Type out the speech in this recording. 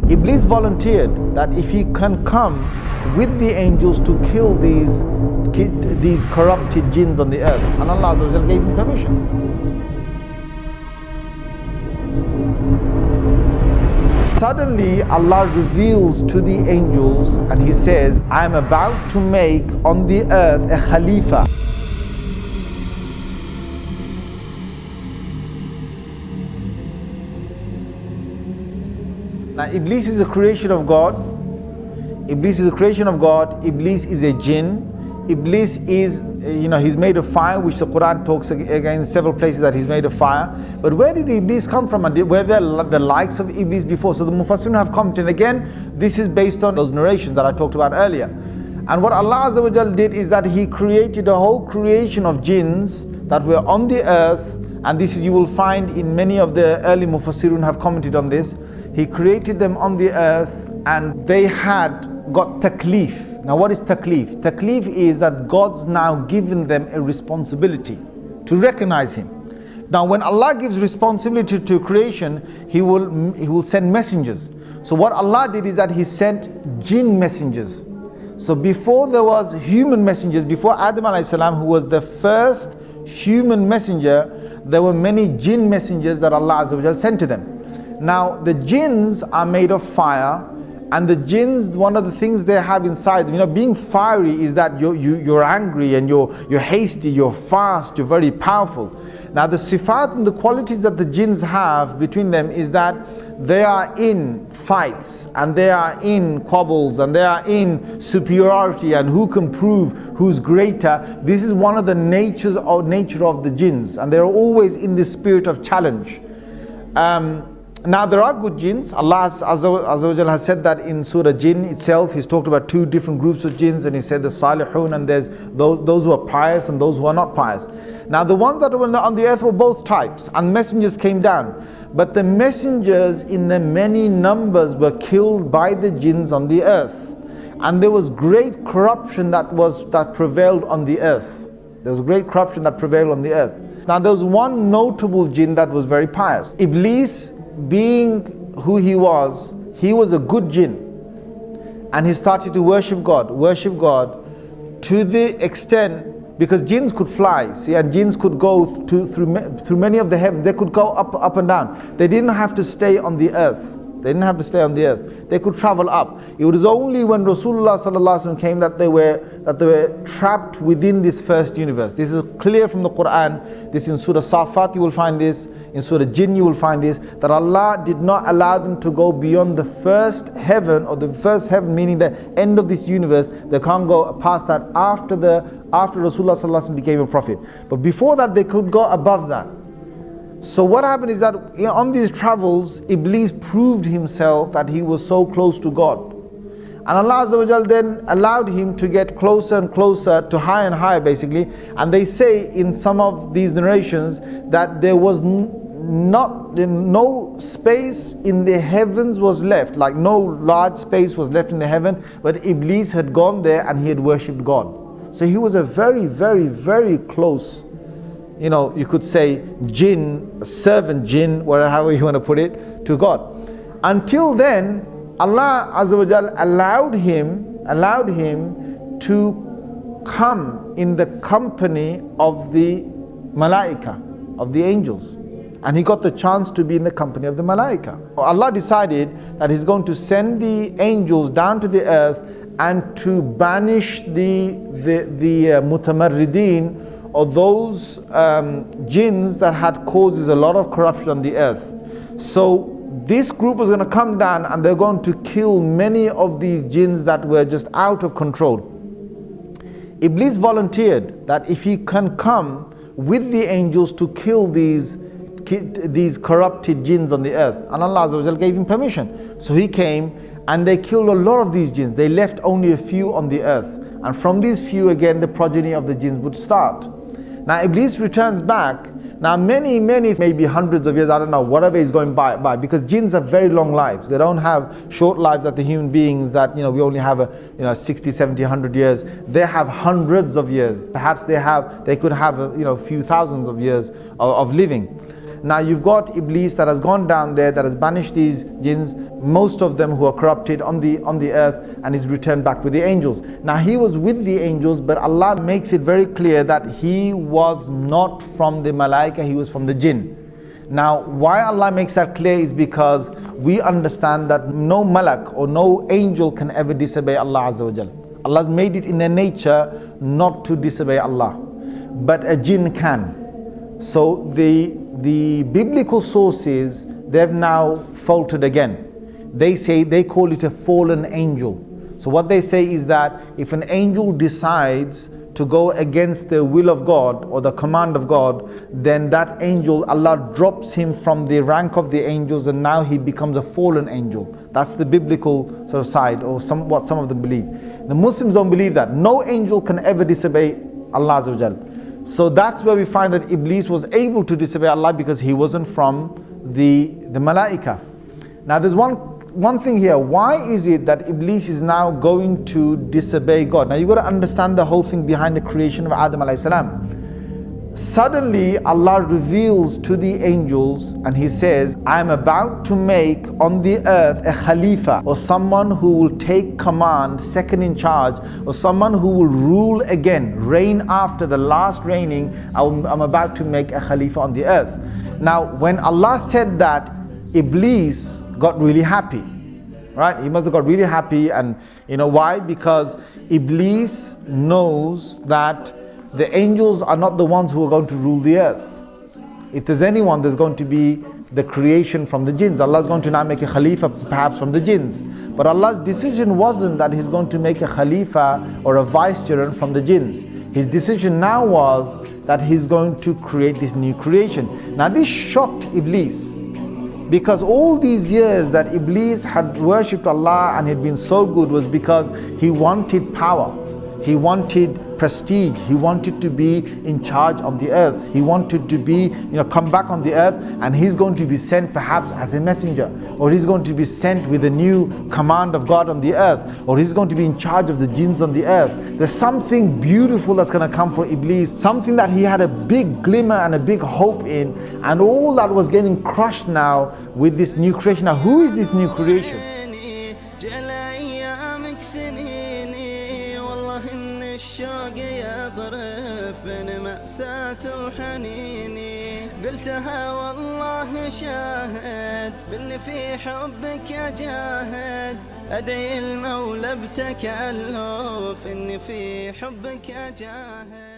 Iblis volunteered that if he can come with the angels to kill these corrupted jinns on the earth, and Allah Azza wa Jal gave him permission. Suddenly Allah reveals to the angels and He says, I am about to make on the earth a Khalifa. Now Iblis is a creation of God. Iblis is a creation of God. Iblis is a jinn. Iblis is, he's made of fire, which the Quran talks again in several places that he's made of fire. But where did Iblis come from? And were there the likes of Iblis before? So the Mufassirun have commented. Again, this is based on those narrations that I talked about earlier. And what Allah Azza wa Jal did is that He created a whole creation of jinns that were on the earth. And this you will find in many of the early Mufassirun have commented on this. He created them on the earth and they had got taklif. Now what is taklif? Taklif is that God's now given them a responsibility to recognize Him. Now when Allah gives responsibility to creation, He will send messengers. So what Allah did is that He sent jinn messengers. So before there was human messengers, before Adam alayhi salam, who was the first human messenger, there were many jinn messengers that Allah Azza wa Jal sent to them. Now the jinns are made of fire, and the jinns, one of the things they have inside them, being fiery is that you're angry and you're hasty, you're fast, you're very powerful. Now the sifat and the qualities that the jinns have between them is that they are in fights and they are in quabbles and they are in superiority and who can prove who's greater. This is one of the nature of the jinns, and they're always in this spirit of challenge. Now there are good jinns. Allah Azza wa Jal has said that in Surah Jinn itself. He's talked about two different groups of jinns, and He said the salihun, and there's those who are pious and those who are not pious. Now the ones that were on the earth were both types, and messengers came down. But the messengers in the many numbers were killed by the jinns on the earth. And there was great corruption that prevailed on the earth. There was great corruption that prevailed on the earth. Now there was one notable jinn that was very pious. Iblis, being who he was a good jinn, and he started to worship God to the extent, because jinns could fly, and jinns could go through many of the heavens. They could go up and down. They didn't have to stay on the earth. They could travel up. It was only when Rasulullah sallallahu alaihi wasallam came that they were trapped within this first universe. This is clear from the Quran. This in Surah Safat you will find this. In Surah Jinn you will find this. That Allah did not allow them to go beyond the first heaven, or the first heaven meaning the end of this universe. They can't go past that after Rasulullah sallallahu alaihi wasallam became a prophet. But before that they could go above that. So what happened is that on these travels, Iblis proved himself that he was so close to God. And Allah Azza wa Jal then allowed him to get closer and closer, to higher and higher basically. And they say in some of these narrations that there was no space in the heavens was left, like no large space was left in the heaven, but Iblis had gone there and he had worshipped God. So he was a very, very, very close, you could say jinn, servant jinn, however you want to put it, to God. Until then, Allah Azza wa Jal allowed him to come in the company of the malaika, of the angels. And he got the chance to be in the company of the malaika. Allah decided that He's going to send the angels down to the earth and to banish the mutamarrideen, or those jinns that had causes a lot of corruption on the earth. So this group was going to come down and they're going to kill many of these jinns that were just out of control. Iblis volunteered that if he can come with the angels to kill these corrupted jinns on the earth, and Allah Azza wa Jal gave him permission. So he came and they killed a lot of these jinns. They left only a few on the earth, and from these few again the progeny of the jinns would start. Now Iblis returns back. Now many, maybe hundreds of years, I don't know, whatever is going by, because jinns have very long lives. They don't have short lives that the human beings that, we only have 60, 70, 100 years. They have hundreds of years. Perhaps they could have a few thousands of years of living. Now you've got Iblis that has gone down there, that has banished these jinns, most of them who are corrupted on the earth, and is returned back with the angels. Now he was with the angels, but Allah makes it very clear that he was not from the malaika, he was from the jinn. Now why Allah makes that clear is because we understand that no malak or no angel can ever disobey Allah Azza wa Jal. Allah's made it in their nature not to disobey Allah, but a jinn can. So the biblical sources, they've now faltered again. They call it a fallen angel. So what they say is that if an angel decides to go against the will of God or the command of God, then that angel, Allah drops him from the rank of the angels, and now he becomes a fallen angel. That's the biblical sort of side, or what some of them believe. The Muslims don't believe that. No angel can ever disobey Allah Azza wa Jal. So that's where we find that Iblis was able to disobey Allah, because he wasn't from the malaika. Now there's one thing here. Why is it that Iblis is now going to disobey God? Now you've got to understand the whole thing behind the creation of Adam alayhi salam. Suddenly Allah reveals to the angels and he says, I am about to make on the earth a Khalifa, or someone who will take command, second in charge, or someone who will rule again, reign after the last reigning. I'm about to make a Khalifa on the earth. Now when Allah said that, Iblis got really happy, right? He must have got really happy. And you know why? Because Iblis knows that the angels are not the ones who are going to rule the earth. If there's anyone, there's going to be the creation from the jinns. Allah's going to now make a Khalifa perhaps from the jinns. But Allah's decision wasn't that He's going to make a Khalifa or a vicegerent from the jinns. His decision now was that He's going to create this new creation. Now this shocked Iblis, because all these years that Iblis had worshipped Allah and had been so good was because he wanted power, he wanted prestige, he wanted to be in charge of the earth, he wanted to be, come back on the earth, and he's going to be sent perhaps as a messenger, or he's going to be sent with a new command of God on the earth, or he's going to be in charge of the jinns on the earth. There's something beautiful that's going to come for Iblis, something that he had a big glimmer and a big hope in, and all that was getting crushed now with this new creation. Now who is this new creation? الشوق يضرب بين مأساة وحنيني قلتها والله شاهد بإن في حبك أجاهد أدعي المولى بتكلف إن في حبك أجاهد.